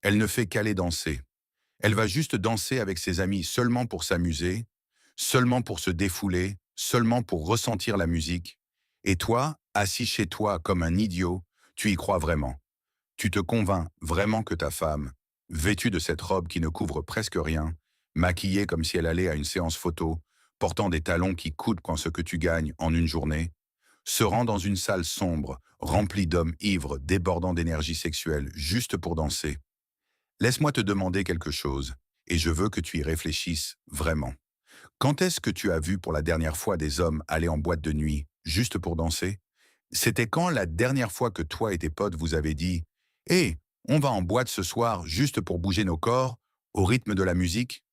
Elle ne fait qu'aller danser. Elle va juste danser avec ses amis seulement pour s'amuser, seulement pour se défouler, seulement pour ressentir la musique. Et toi, assis chez toi comme un idiot, tu y crois vraiment. Tu te convaincs vraiment que ta femme, vêtue de cette robe qui ne couvre presque rien, maquillée comme si elle allait à une séance photo, portant des talons qui coûtent quand ce que tu gagnes en une journée, se rend dans une salle sombre, remplie d'hommes ivres, débordant d'énergie sexuelle, juste pour danser. Laisse-moi te demander quelque chose, et je veux que tu y réfléchisses vraiment. Quand est-ce que tu as vu pour la dernière fois des hommes aller en boîte de nuit, juste pour danser? C'était quand la dernière fois que toi et tes potes vous avez dit «Hé, on va en boîte ce soir juste pour bouger nos corps, au rythme de la musique»?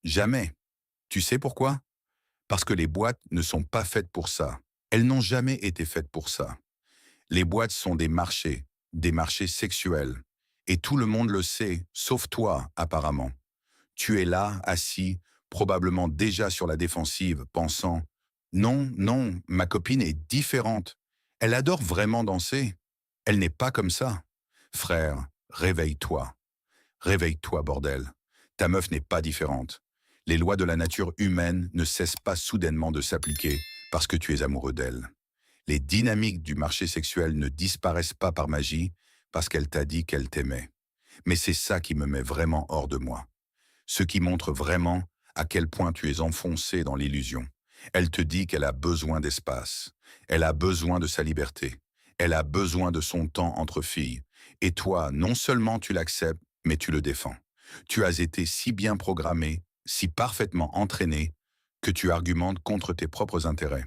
Jamais. Tu sais pourquoi? Parce que les boîtes ne sont pas faites pour ça. Elles n'ont jamais été faites pour ça. Les boîtes sont des marchés sexuels. Et tout le monde le sait, sauf toi, apparemment. Tu es là, assis, probablement déjà sur la défensive, pensant «Non, non, ma copine est différente. Elle adore vraiment danser. Elle n'est pas comme ça.» Frère, réveille-toi. Réveille-toi, bordel. Ta meuf n'est pas différente. Les lois de la nature humaine ne cessent pas soudainement de s'appliquer parce que tu es amoureux d'elle. Les dynamiques du marché sexuel ne disparaissent pas par magie parce qu'elle t'a dit qu'elle t'aimait. Mais c'est ça qui me met vraiment hors de moi. Ce qui montre vraiment à quel point tu es enfoncé dans l'illusion. Elle te dit qu'elle a besoin d'espace. Elle a besoin de sa liberté. Elle a besoin de son temps entre filles. Et toi, non seulement tu l'acceptes, mais tu le défends. Tu as été si bien programmé, si parfaitement entraîné, que tu argumentes contre tes propres intérêts.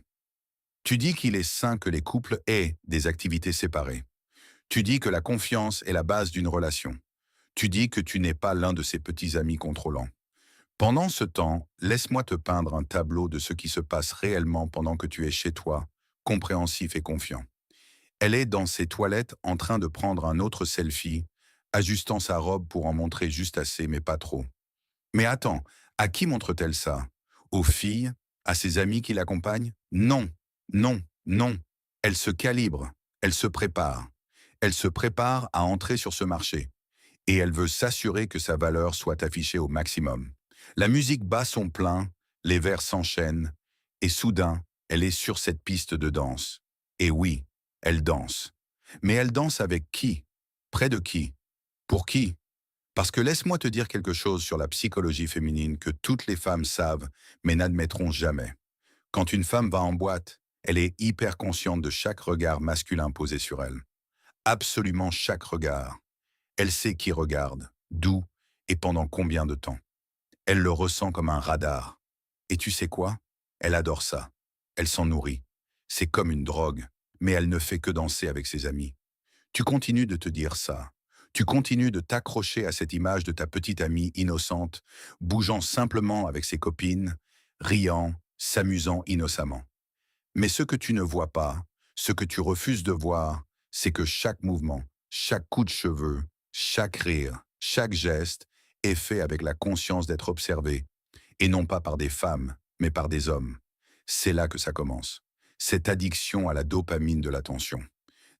Tu dis qu'il est sain que les couples aient des activités séparées. Tu dis que la confiance est la base d'une relation. Tu dis que tu n'es pas l'un de ces petits amis contrôlants. Pendant ce temps, laisse-moi te peindre un tableau de ce qui se passe réellement pendant que tu es chez toi, compréhensif et confiant. Elle est dans ses toilettes en train de prendre un autre selfie, ajustant sa robe pour en montrer juste assez, mais pas trop. Mais attends, à qui montre-t-elle ça? Aux filles? À ses amis qui l'accompagnent? Non, non, non. Elle se calibre, elle se prépare. Elle se prépare à entrer sur ce marché et elle veut s'assurer que sa valeur soit affichée au maximum. La musique bat son plein, les vers s'enchaînent, et soudain, elle est sur cette piste de danse. Et oui, elle danse. Mais elle danse avec qui? Près de qui? Pour qui? Parce que laisse-moi te dire quelque chose sur la psychologie féminine que toutes les femmes savent, mais n'admettront jamais. Quand une femme va en boîte, elle est hyper consciente de chaque regard masculin posé sur elle. Absolument chaque regard. Elle sait qui regarde, d'où et pendant combien de temps. Elle le ressent comme un radar. Et tu sais quoi? Elle adore ça. Elle s'en nourrit. C'est comme une drogue, mais elle ne fait que danser avec ses amis. Tu continues de te dire ça. Tu continues de t'accrocher à cette image de ta petite amie innocente, bougeant simplement avec ses copines, riant, s'amusant innocemment. Mais ce que tu ne vois pas, ce que tu refuses de voir, c'est que chaque mouvement, chaque coup de cheveux, chaque rire, chaque geste est fait avec la conscience d'être observé, et non pas par des femmes, mais par des hommes. C'est là que ça commence. Cette addiction à la dopamine de l'attention.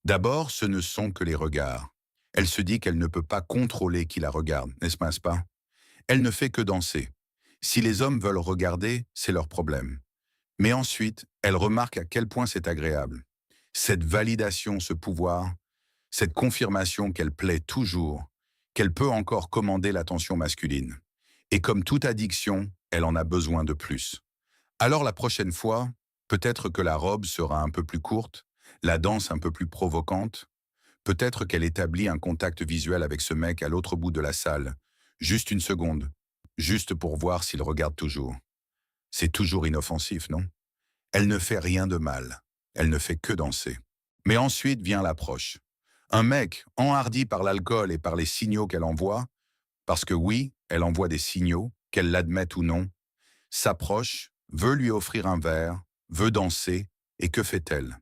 D'abord, ce ne sont que les regards. Elle se dit qu'elle ne peut pas contrôler qui la regarde, n'est-ce pas? Elle ne fait que danser. Si les hommes veulent regarder, c'est leur problème. Mais ensuite, elle remarque à quel point c'est agréable. Cette validation, ce pouvoir, cette confirmation qu'elle plaît toujours, qu'elle peut encore commander l'attention masculine. Et comme toute addiction, elle en a besoin de plus. Alors la prochaine fois, peut-être que la robe sera un peu plus courte, la danse un peu plus provocante, peut-être qu'elle établit un contact visuel avec ce mec à l'autre bout de la salle, juste une seconde, juste pour voir s'il regarde toujours. C'est toujours inoffensif, non? Elle ne fait rien de mal. Elle ne fait que danser. Mais ensuite vient l'approche. Un mec, enhardi par l'alcool et par les signaux qu'elle envoie, parce que oui, elle envoie des signaux, qu'elle l'admette ou non, s'approche, veut lui offrir un verre, veut danser, et que fait-elle?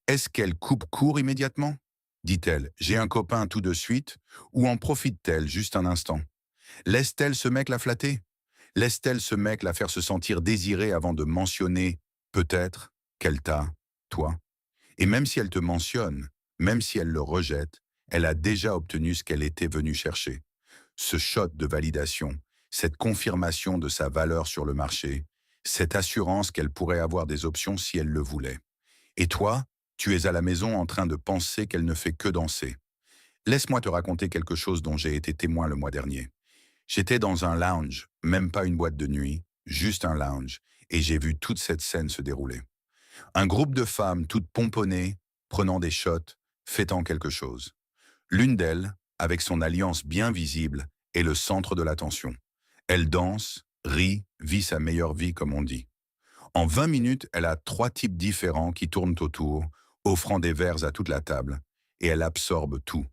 Est-ce qu'elle coupe court immédiatement? Dit-elle, j'ai un copain tout de suite, ou en profite-t-elle juste un instant? Laisse-t-elle ce mec la flatter? Laisse-t-elle ce mec la faire se sentir désirée avant de mentionner, peut-être, qu'elle t'a, toi? Et même si elle te mentionne, même si elle le rejette, elle a déjà obtenu ce qu'elle était venue chercher. ce shot de validation, cette confirmation de sa valeur sur le marché, cette assurance qu'elle pourrait avoir des options si elle le voulait. Et toi, tu es à la maison en train de penser qu'elle ne fait que danser. Laisse-moi te raconter quelque chose dont j'ai été témoin le mois dernier. J'étais dans un lounge, même pas une boîte de nuit, juste un lounge, et j'ai vu toute cette scène se dérouler. Un groupe de femmes toutes pomponnées, prenant des shots, fêtant quelque chose. L'une d'elles, avec son alliance bien visible, est le centre de l'attention. Elle danse, rit, vit sa meilleure vie comme on dit. En 20 minutes, elle a 3 types différents qui tournent autour, offrant des verres à toute la table, et elle absorbe tout.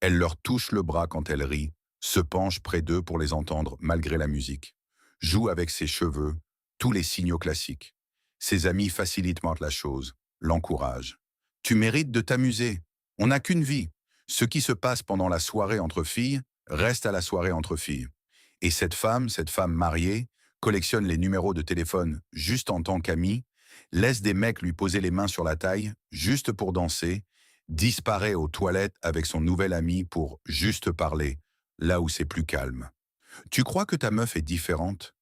Elle leur touche le bras quand elle rit, se penche près d'eux pour les entendre malgré la musique. Joue avec ses cheveux, tous les signaux classiques. Ses amis facilitent la chose, l'encouragent. Tu mérites de t'amuser. On n'a qu'une vie. Ce qui se passe pendant la soirée entre filles, reste à la soirée entre filles. Et cette femme mariée, collectionne les numéros de téléphone juste en tant qu'amie, laisse des mecs lui poser les mains sur la taille juste pour danser, disparaît aux toilettes avec son nouvel ami pour juste parler, là où c'est plus calme. Tu crois que ta meuf est différente?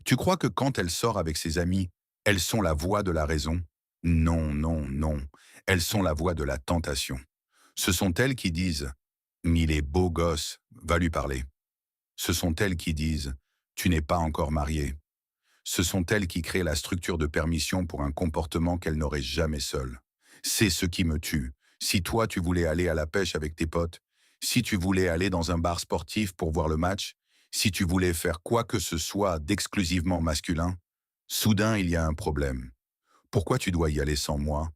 Tu crois que quand elle sort avec ses amis, elles sont la voix de la raison? Non, non, non. Elles sont la voix de la tentation. Ce sont elles qui disent «Il est beau gosse, va lui parler». Ce sont elles qui disent «Tu n'es pas encore marié». Ce sont elles qui créent la structure de permission pour un comportement qu'elles n'auraient jamais seule. C'est ce qui me tue. Si toi tu voulais aller à la pêche avec tes potes, si tu voulais aller dans un bar sportif pour voir le match, si tu voulais faire quoi que ce soit d'exclusivement masculin, soudain il y a un problème. Pourquoi tu dois y aller sans moi?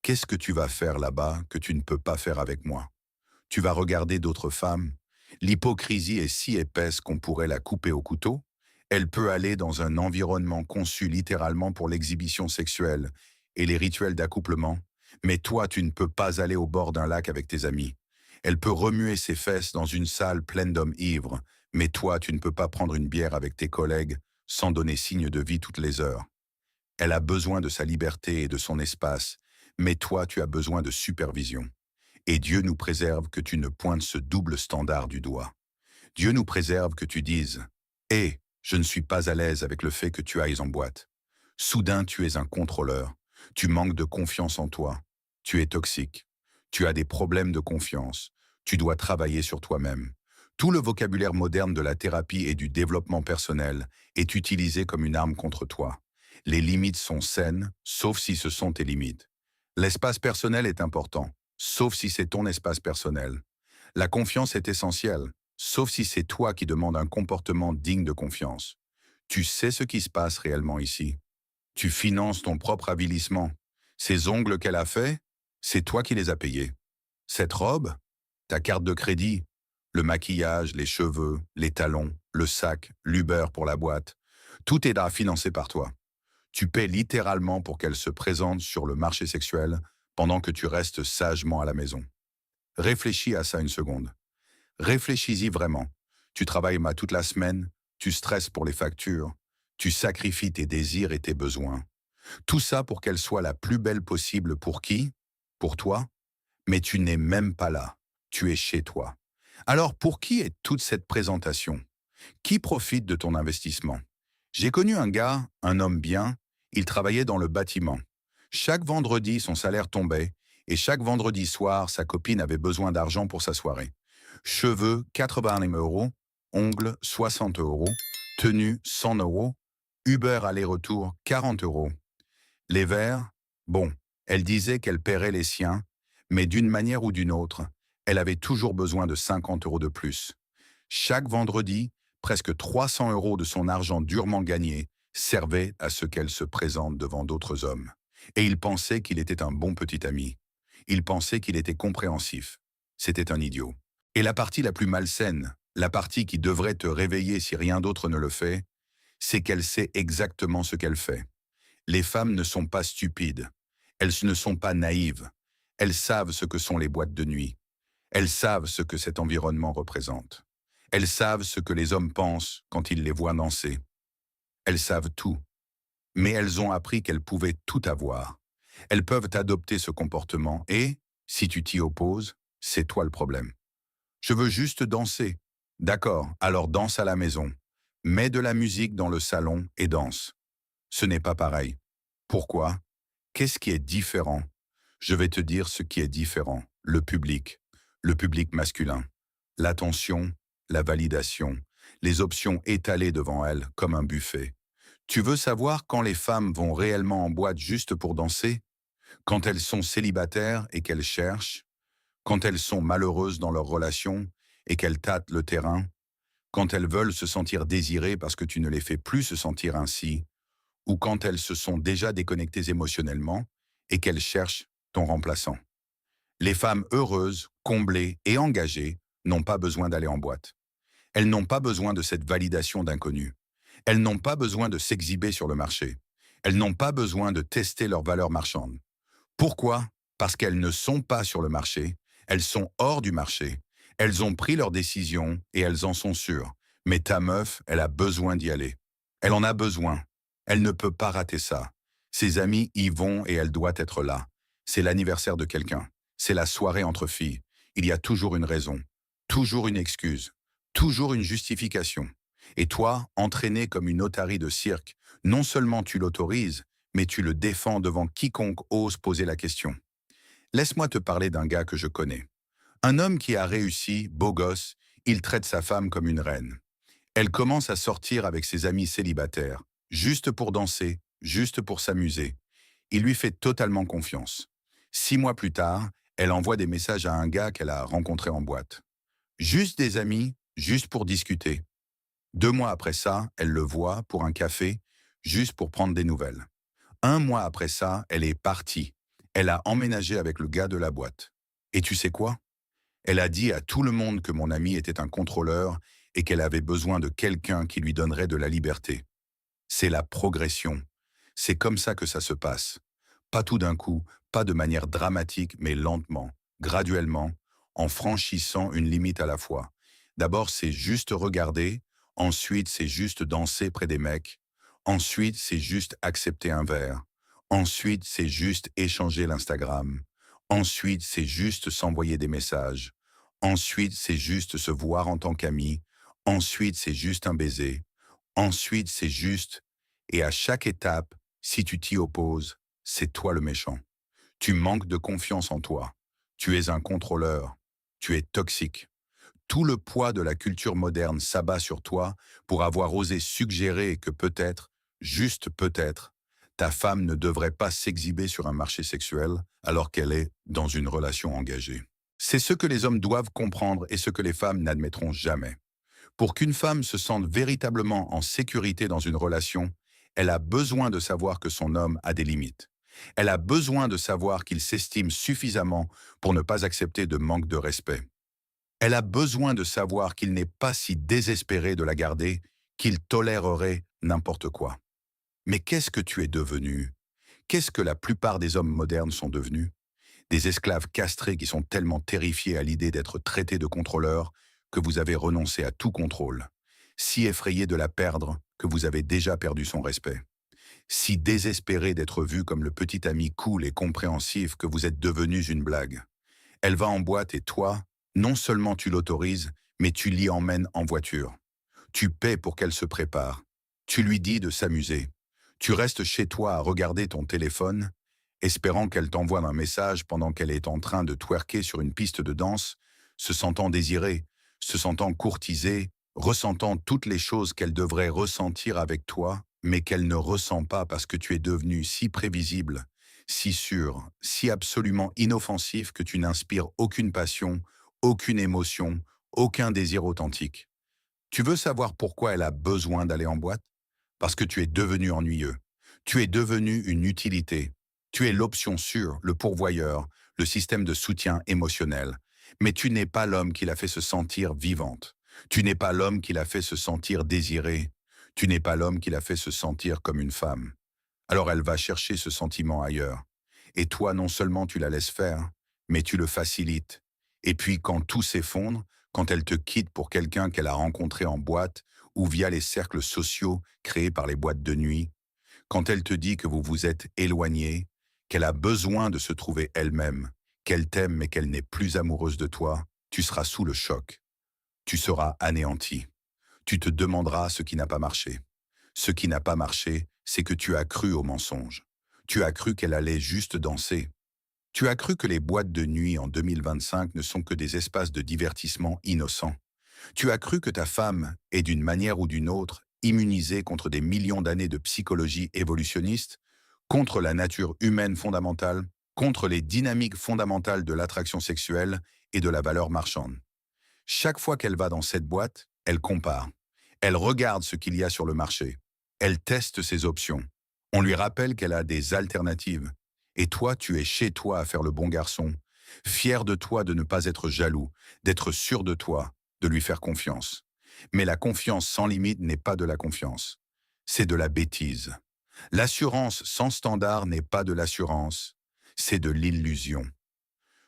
Qu'est-ce que tu vas faire là-bas que tu ne peux pas faire avec moi? Tu vas regarder d'autres femmes? L'hypocrisie est si épaisse qu'on pourrait la couper au couteau. Elle peut aller dans un environnement conçu littéralement pour l'exhibition sexuelle et les rituels d'accouplement, mais toi, tu ne peux pas aller au bord d'un lac avec tes amis. Elle peut remuer ses fesses dans une salle pleine d'hommes ivres, mais toi, tu ne peux pas prendre une bière avec tes collègues sans donner signe de vie toutes les heures. Elle a besoin de sa liberté et de son espace, mais toi, tu as besoin de supervision. Et Dieu nous préserve que tu ne pointes ce double standard du doigt. Dieu nous préserve que tu dises «Hé, je ne suis pas à l'aise avec le fait que tu ailles en boîte». Soudain, tu es un contrôleur. Tu manques de confiance en toi. Tu es toxique. Tu as des problèmes de confiance. Tu dois travailler sur toi-même. Tout le vocabulaire moderne de la thérapie et du développement personnel est utilisé comme une arme contre toi. Les limites sont saines, sauf si ce sont tes limites. L'espace personnel est important, sauf si c'est ton espace personnel. La confiance est essentielle, sauf si c'est toi qui demandes un comportement digne de confiance. Tu sais ce qui se passe réellement ici. Tu finances ton propre avilissement. Ces ongles qu'elle a faits, c'est toi qui les as payés. Cette robe, ta carte de crédit, le maquillage, les cheveux, les talons, le sac, l'Uber pour la boîte, tout est là financé par toi. Tu paies littéralement pour qu'elle se présente sur le marché sexuel pendant que tu restes sagement à la maison. Réfléchis à ça une seconde. Réfléchis-y vraiment. Tu travailles toute la semaine, tu stresses pour les factures, tu sacrifies tes désirs et tes besoins. Tout ça pour qu'elle soit la plus belle possible pour qui? Pour toi? Mais tu n'es même pas là. Tu es chez toi. Alors pour qui est toute cette présentation? Qui profite de ton investissement? J'ai connu un gars, un homme bien, il travaillait dans le bâtiment. Chaque vendredi, son salaire tombait, et chaque vendredi soir, sa copine avait besoin d'argent pour sa soirée. Cheveux, 80 euros, ongles, 60 euros, tenue, 100 euros, Uber aller-retour, 40 euros. Les verres, bon, elle disait qu'elle paierait les siens, mais d'une manière ou d'une autre, elle avait toujours besoin de 50 euros de plus. Chaque vendredi, presque 300 euros de son argent durement gagné servaient à ce qu'elle se présente devant d'autres hommes. Et il pensait qu'il était un bon petit ami. Il pensait qu'il était compréhensif. C'était un idiot. Et la partie la plus malsaine, la partie qui devrait te réveiller si rien d'autre ne le fait, c'est qu'elle sait exactement ce qu'elle fait. Les femmes ne sont pas stupides. Elles ne sont pas naïves. Elles savent ce que sont les boîtes de nuit. Elles savent ce que cet environnement représente. Elles savent ce que les hommes pensent quand ils les voient danser. Elles savent tout. Mais elles ont appris qu'elles pouvaient tout avoir. Elles peuvent adopter ce comportement et, si tu t'y opposes, c'est toi le problème. Je veux juste danser. D'accord, alors danse à la maison. Mets de la musique dans le salon et danse. Ce n'est pas pareil. Pourquoi? Qu'est-ce qui est différent? Je vais te dire ce qui est différent. Le public masculin, l'attention, la validation, les options étalées devant elles comme un buffet. Tu veux savoir quand les femmes vont réellement en boîte juste pour danser? Quand elles sont célibataires et qu'elles cherchent? Quand elles sont malheureuses dans leur relation et qu'elles tâtent le terrain? Quand elles veulent se sentir désirées parce que tu ne les fais plus se sentir ainsi? Ou quand elles se sont déjà déconnectées émotionnellement et qu'elles cherchent ton remplaçant? Les femmes heureuses, comblées et engagées n'ont pas besoin d'aller en boîte. Elles n'ont pas besoin de cette validation d'inconnu. Elles n'ont pas besoin de s'exhiber sur le marché. Elles n'ont pas besoin de tester leur valeur marchande. Pourquoi? Parce qu'elles ne sont pas sur le marché, elles sont hors du marché. Elles ont pris leurs décisions et elles en sont sûres. Mais ta meuf, elle a besoin d'y aller. Elle en a besoin. Elle ne peut pas rater ça. Ses amis y vont et elle doit être là. C'est l'anniversaire de quelqu'un. C'est la soirée entre filles. Il y a toujours une raison, toujours une excuse, toujours une justification. Et toi, entraîné comme une otarie de cirque, non seulement tu l'autorises, mais tu le défends devant quiconque ose poser la question. Laisse-moi te parler d'un gars que je connais. Un homme qui a réussi, beau gosse, il traite sa femme comme une reine. Elle commence à sortir avec ses amis célibataires, juste pour danser, juste pour s'amuser. Il lui fait totalement confiance. 6 mois plus tard, elle envoie des messages à un gars qu'elle a rencontré en boîte. Juste des amis, juste pour discuter. 2 mois après ça, elle le voit pour un café, juste pour prendre des nouvelles. 1 mois après ça, elle est partie. Elle a emménagé avec le gars de la boîte. Et tu sais quoi? Elle a dit à tout le monde que mon ami était un contrôleur et qu'elle avait besoin de quelqu'un qui lui donnerait de la liberté. C'est la progression. C'est comme ça que ça se passe. Pas tout d'un coup, pas de manière dramatique, mais lentement, graduellement, en franchissant une limite à la fois. D'abord, c'est juste regarder, ensuite, c'est juste danser près des mecs, ensuite, c'est juste accepter un verre, ensuite, c'est juste échanger l'Instagram, ensuite, c'est juste s'envoyer des messages, ensuite, c'est juste se voir en tant qu'ami, ensuite, c'est juste un baiser, ensuite, c'est juste, et à chaque étape, si tu t'y opposes, c'est toi le méchant. Tu manques de confiance en toi. Tu es un contrôleur. Tu es toxique. Tout le poids de la culture moderne s'abat sur toi pour avoir osé suggérer que peut-être, juste peut-être, ta femme ne devrait pas s'exhiber sur un marché sexuel alors qu'elle est dans une relation engagée. C'est ce que les hommes doivent comprendre et ce que les femmes n'admettront jamais. Pour qu'une femme se sente véritablement en sécurité dans une relation, elle a besoin de savoir que son homme a des limites. Elle a besoin de savoir qu'il s'estime suffisamment pour ne pas accepter de manque de respect. Elle a besoin de savoir qu'il n'est pas si désespéré de la garder qu'il tolérerait n'importe quoi. Mais qu'est-ce que tu es devenu? Qu'est-ce que la plupart des hommes modernes sont devenus? Des esclaves castrés qui sont tellement terrifiés à l'idée d'être traités de contrôleurs que vous avez renoncé à tout contrôle. Si effrayés de la perdre que vous avez déjà perdu son respect. Si désespérés d'être vus comme le petit ami cool et compréhensif que vous êtes devenus une blague. Elle va en boîte et toi, non seulement tu l'autorises, mais tu l'y emmènes en voiture. Tu paies pour qu'elle se prépare. Tu lui dis de s'amuser. Tu restes chez toi à regarder ton téléphone, espérant qu'elle t'envoie un message pendant qu'elle est en train de twerker sur une piste de danse, se sentant désirée, se sentant courtisée, ressentant toutes les choses qu'elle devrait ressentir avec toi, mais qu'elle ne ressent pas parce que tu es devenu si prévisible, si sûr, si absolument inoffensif que tu n'inspires aucune passion, aucune émotion, aucun désir authentique. Tu veux savoir pourquoi elle a besoin d'aller en boîte? Parce que tu es devenu ennuyeux. Tu es devenu une utilité. Tu es l'option sûre, le pourvoyeur, le système de soutien émotionnel. Mais tu n'es pas l'homme qui l'a fait se sentir vivante. Tu n'es pas l'homme qui l'a fait se sentir désirée. Tu n'es pas l'homme qui l'a fait se sentir comme une femme. Alors elle va chercher ce sentiment ailleurs. Et toi, non seulement tu la laisses faire, mais tu le facilites. Et puis quand tout s'effondre, quand elle te quitte pour quelqu'un qu'elle a rencontré en boîte ou via les cercles sociaux créés par les boîtes de nuit, quand elle te dit que vous vous êtes éloignés, qu'elle a besoin de se trouver elle-même, qu'elle t'aime mais qu'elle n'est plus amoureuse de toi, tu seras sous le choc. Tu seras anéanti. Tu te demanderas ce qui n'a pas marché. Ce qui n'a pas marché, c'est que tu as cru au mensonge. Tu as cru qu'elle allait juste danser. Tu as cru que les boîtes de nuit en 2025 ne sont que des espaces de divertissement innocents. Tu as cru que ta femme est d'une manière ou d'une autre immunisée contre des millions d'années de psychologie évolutionniste, contre la nature humaine fondamentale, contre les dynamiques fondamentales de l'attraction sexuelle et de la valeur marchande. Chaque fois qu'elle va dans cette boîte, elle compare. Elle regarde ce qu'il y a sur le marché. Elle teste ses options. On lui rappelle qu'elle a des alternatives. Et toi, tu es chez toi à faire le bon garçon, fier de toi de ne pas être jaloux, d'être sûr de toi, de lui faire confiance. Mais la confiance sans limite n'est pas de la confiance. C'est de la bêtise. L'assurance sans standard n'est pas de l'assurance. C'est de l'illusion.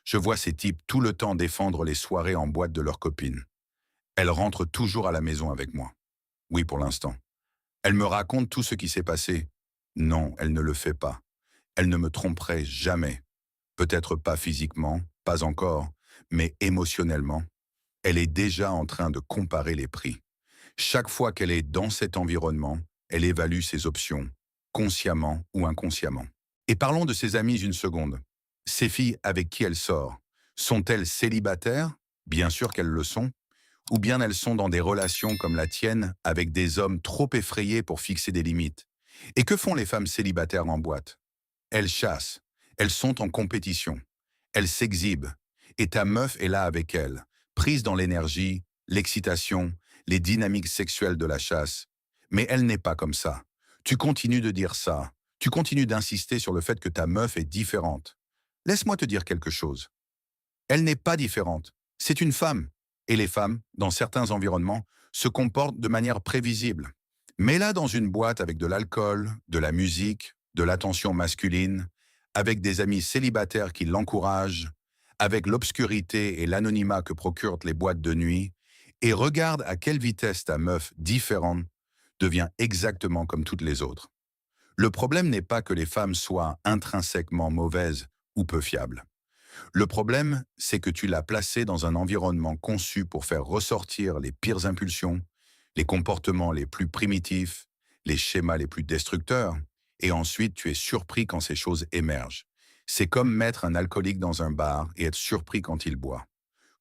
Je vois ces types tout le temps défendre les soirées en boîte de leurs copines. Elles rentrent toujours à la maison avec moi. Oui, pour l'instant. Elle me raconte tout ce qui s'est passé. Non, elle ne le fait pas. Elle ne me tromperait jamais. Peut-être pas physiquement, pas encore, mais émotionnellement. Elle est déjà en train de comparer les prix. Chaque fois qu'elle est dans cet environnement, elle évalue ses options, consciemment ou inconsciemment. Et parlons de ses amies une seconde. Ces filles avec qui elle sort, sont-elles célibataires? Bien sûr qu'elles le sont. Ou bien elles sont dans des relations comme la tienne avec des hommes trop effrayés pour fixer des limites. Et que font les femmes célibataires en boîte? Elles chassent, elles sont en compétition, elles s'exhibent. Et ta meuf est là avec elles, prise dans l'énergie, l'excitation, les dynamiques sexuelles de la chasse. Mais elle n'est pas comme ça. Tu continues de dire ça. Tu continues d'insister sur le fait que ta meuf est différente. Laisse-moi te dire quelque chose. Elle n'est pas différente. C'est une femme. Et les femmes, dans certains environnements, se comportent de manière prévisible. Mets-la dans une boîte avec de l'alcool, de la musique, de l'attention masculine, avec des amis célibataires qui l'encouragent, avec l'obscurité et l'anonymat que procurent les boîtes de nuit, et regarde à quelle vitesse ta meuf différente devient exactement comme toutes les autres. Le problème n'est pas que les femmes soient intrinsèquement mauvaises ou peu fiables. Le problème, c'est que tu l'as placée dans un environnement conçu pour faire ressortir les pires impulsions, les comportements les plus primitifs, les schémas les plus destructeurs, et ensuite tu es surpris quand ces choses émergent. C'est comme mettre un alcoolique dans un bar et être surpris quand il boit.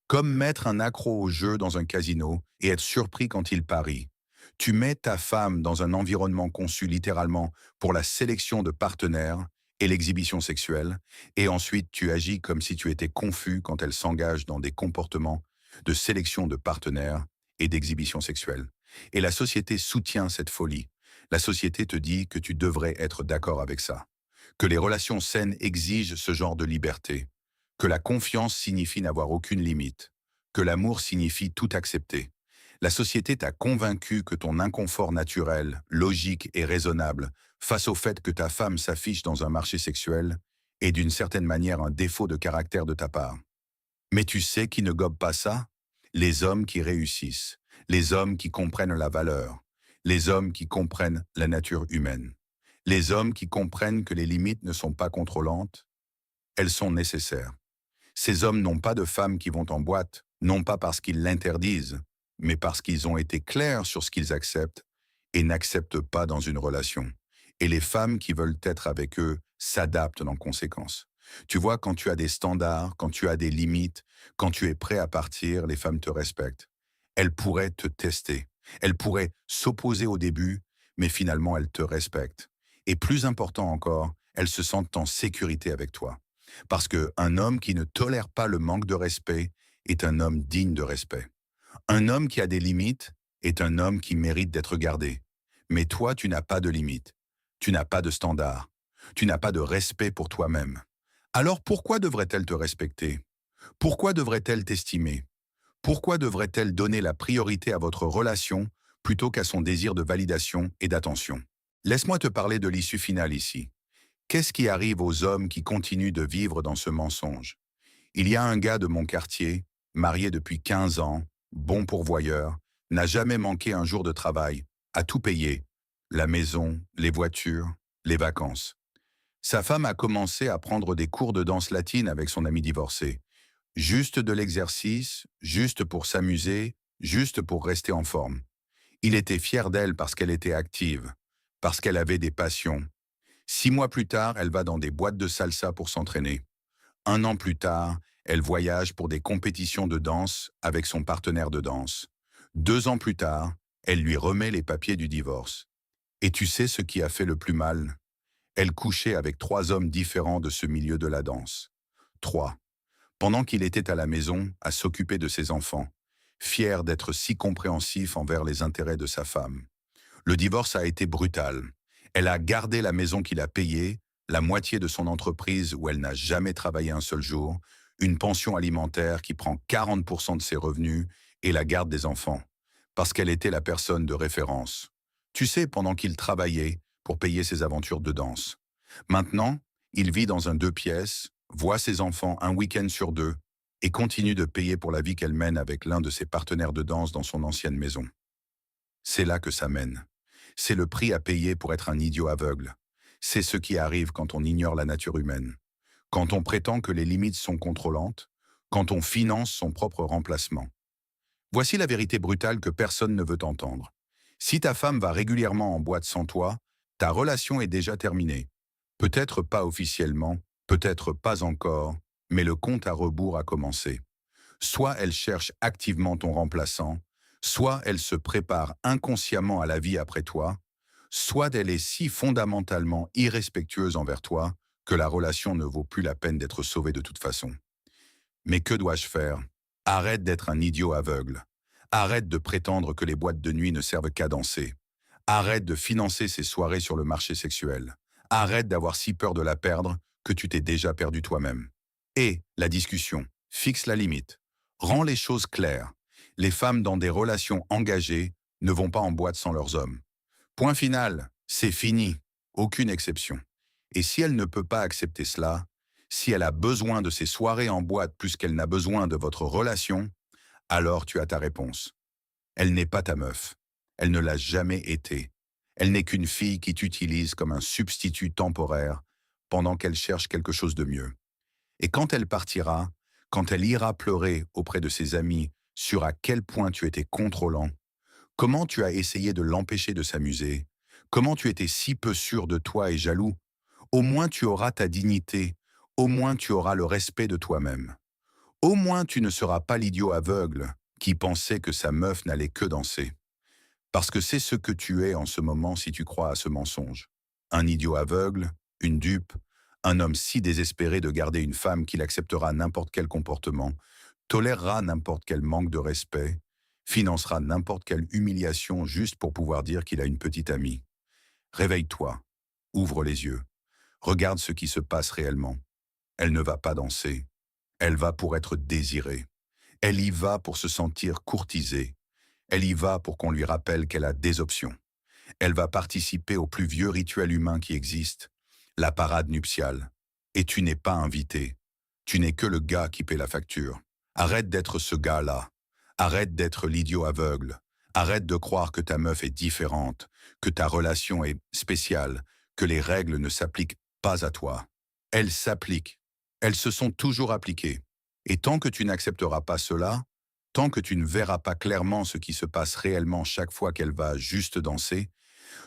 Comme mettre un accro au jeu dans un casino et être surpris quand il parie. Tu mets ta femme dans un environnement conçu littéralement pour la sélection de partenaires et l'exhibition sexuelle, et ensuite tu agis comme si tu étais confus quand elle s'engage dans des comportements de sélection de partenaires et d'exhibition sexuelle. Et la société soutient cette folie. La société te dit que tu devrais être d'accord avec ça, que les relations saines exigent ce genre de liberté, que la confiance signifie n'avoir aucune limite, que l'amour signifie tout accepter. La société t'a convaincu que ton inconfort naturel, logique et raisonnable face au fait que ta femme s'affiche dans un marché sexuel est d'une certaine manière un défaut de caractère de ta part. Mais tu sais qui ne gobe pas ça? Les hommes qui réussissent, les hommes qui comprennent la valeur, les hommes qui comprennent la nature humaine, les hommes qui comprennent que les limites ne sont pas contrôlantes, elles sont nécessaires. Ces hommes n'ont pas de femmes qui vont en boîte, non pas parce qu'ils l'interdisent, mais parce qu'ils ont été clairs sur ce qu'ils acceptent et n'acceptent pas dans une relation. Et les femmes qui veulent être avec eux s'adaptent en conséquence. Tu vois, quand tu as des standards, quand tu as des limites, quand tu es prêt à partir, les femmes te respectent. Elles pourraient te tester. Elles pourraient s'opposer au début, mais finalement elles te respectent. Et plus important encore, elles se sentent en sécurité avec toi. Parce qu'un homme qui ne tolère pas le manque de respect est un homme digne de respect. Un homme qui a des limites est un homme qui mérite d'être gardé. Mais toi, tu n'as pas de limites. Tu n'as pas de standard. Tu n'as pas de respect pour toi-même. Alors pourquoi devrait-elle te respecter? Pourquoi devrait-elle t'estimer? Pourquoi devrait-elle donner la priorité à votre relation plutôt qu'à son désir de validation et d'attention? Laisse-moi te parler de l'issue finale ici. Qu'est-ce qui arrive aux hommes qui continuent de vivre dans ce mensonge? Il y a un gars de mon quartier, marié depuis 15 ans, bon pourvoyeur, n'a jamais manqué un jour de travail, a tout payé, la maison, les voitures, les vacances. Sa femme a commencé à prendre des cours de danse latine avec son ami divorcé. Juste de l'exercice, juste pour s'amuser, juste pour rester en forme. Il était fier d'elle parce qu'elle était active, parce qu'elle avait des passions. 6 mois plus tard, elle va dans des boîtes de salsa pour s'entraîner. 1 an plus tard, elle voyage pour des compétitions de danse avec son partenaire de danse. 2 ans plus tard, elle lui remet les papiers du divorce. Et tu sais ce qui a fait le plus mal? Elle couchait avec 3 hommes différents de ce milieu de la danse. 3. Pendant qu'il était à la maison, à s'occuper de ses enfants, fier d'être si compréhensif envers les intérêts de sa femme. Le divorce a été brutal. Elle a gardé la maison qu'il a payée, la moitié de son entreprise où elle n'a jamais travaillé un seul jour, une pension alimentaire qui prend 40% de ses revenus et la garde des enfants, parce qu'elle était la personne de référence. Tu sais, pendant qu'il travaillait pour payer ses aventures de danse. Maintenant, il vit dans un 2 pièces, voit ses enfants un week-end sur 2 et continue de payer pour la vie qu'elle mène avec l'un de ses partenaires de danse dans son ancienne maison. C'est là que ça mène. C'est le prix à payer pour être un idiot aveugle. C'est ce qui arrive quand on ignore la nature humaine. Quand on prétend que les limites sont contrôlantes, quand on finance son propre remplacement. Voici la vérité brutale que personne ne veut entendre. Si ta femme va régulièrement en boîte sans toi, ta relation est déjà terminée. Peut-être pas officiellement, peut-être pas encore, mais le compte à rebours a commencé. Soit elle cherche activement ton remplaçant, soit elle se prépare inconsciemment à la vie après toi, soit elle est si fondamentalement irrespectueuse envers toi que la relation ne vaut plus la peine d'être sauvée de toute façon. Mais que dois-je faire? Arrête d'être un idiot aveugle. Arrête de prétendre que les boîtes de nuit ne servent qu'à danser. Arrête de financer ces soirées sur le marché sexuel. Arrête d'avoir si peur de la perdre que tu t'es déjà perdu toi-même. Et la discussion, fixe la limite. Rends les choses claires. Les femmes dans des relations engagées ne vont pas en boîte sans leurs hommes. Point final, c'est fini. Aucune exception. Et si elle ne peut pas accepter cela, si elle a besoin de ces soirées en boîte plus qu'elle n'a besoin de votre relation, alors tu as ta réponse. Elle n'est pas ta meuf. Elle ne l'a jamais été. Elle n'est qu'une fille qui t'utilise comme un substitut temporaire pendant qu'elle cherche quelque chose de mieux. Et quand elle partira, quand elle ira pleurer auprès de ses amis sur à quel point tu étais contrôlant, comment tu as essayé de l'empêcher de s'amuser, comment tu étais si peu sûr de toi et jaloux, au moins tu auras ta dignité, au moins tu auras le respect de toi-même. Au moins tu ne seras pas l'idiot aveugle qui pensait que sa meuf n'allait que danser. Parce que c'est ce que tu es en ce moment si tu crois à ce mensonge. Un idiot aveugle, une dupe, un homme si désespéré de garder une femme qu'il acceptera n'importe quel comportement, tolérera n'importe quel manque de respect, financera n'importe quelle humiliation juste pour pouvoir dire qu'il a une petite amie. Réveille-toi, ouvre les yeux, regarde ce qui se passe réellement. Elle ne va pas danser, elle va pour être désirée. Elle y va pour se sentir courtisée. Elle y va pour qu'on lui rappelle qu'elle a des options. Elle va participer au plus vieux rituel humain qui existe, la parade nuptiale. Et tu n'es pas invité. Tu n'es que le gars qui paie la facture. Arrête d'être ce gars-là. Arrête d'être l'idiot aveugle. Arrête de croire que ta meuf est différente, que ta relation est spéciale, que les règles ne s'appliquent pas à toi. Elles s'appliquent. Elles se sont toujours appliquées. Et tant que tu n'accepteras pas cela, tant que tu ne verras pas clairement ce qui se passe réellement chaque fois qu'elle va juste danser,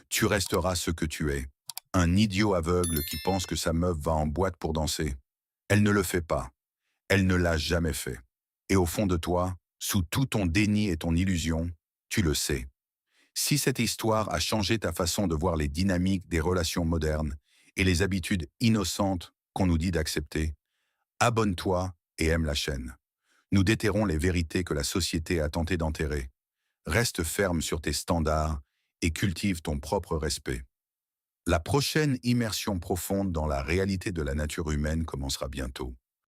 tu resteras ce que tu es. Un idiot aveugle qui pense que sa meuf va en boîte pour danser. Elle ne le fait pas. Elle ne l'a jamais fait. Et au fond de toi, sous tout ton déni et ton illusion, tu le sais. Si cette histoire a changé ta façon de voir les dynamiques des relations modernes et les habitudes innocentes qu'on nous dit d'accepter, abonne-toi et aime la chaîne. Nous déterrons les vérités que la société a tenté d'enterrer. Reste ferme sur tes standards et cultive ton propre respect. La prochaine immersion profonde dans la réalité de la nature humaine commencera bientôt.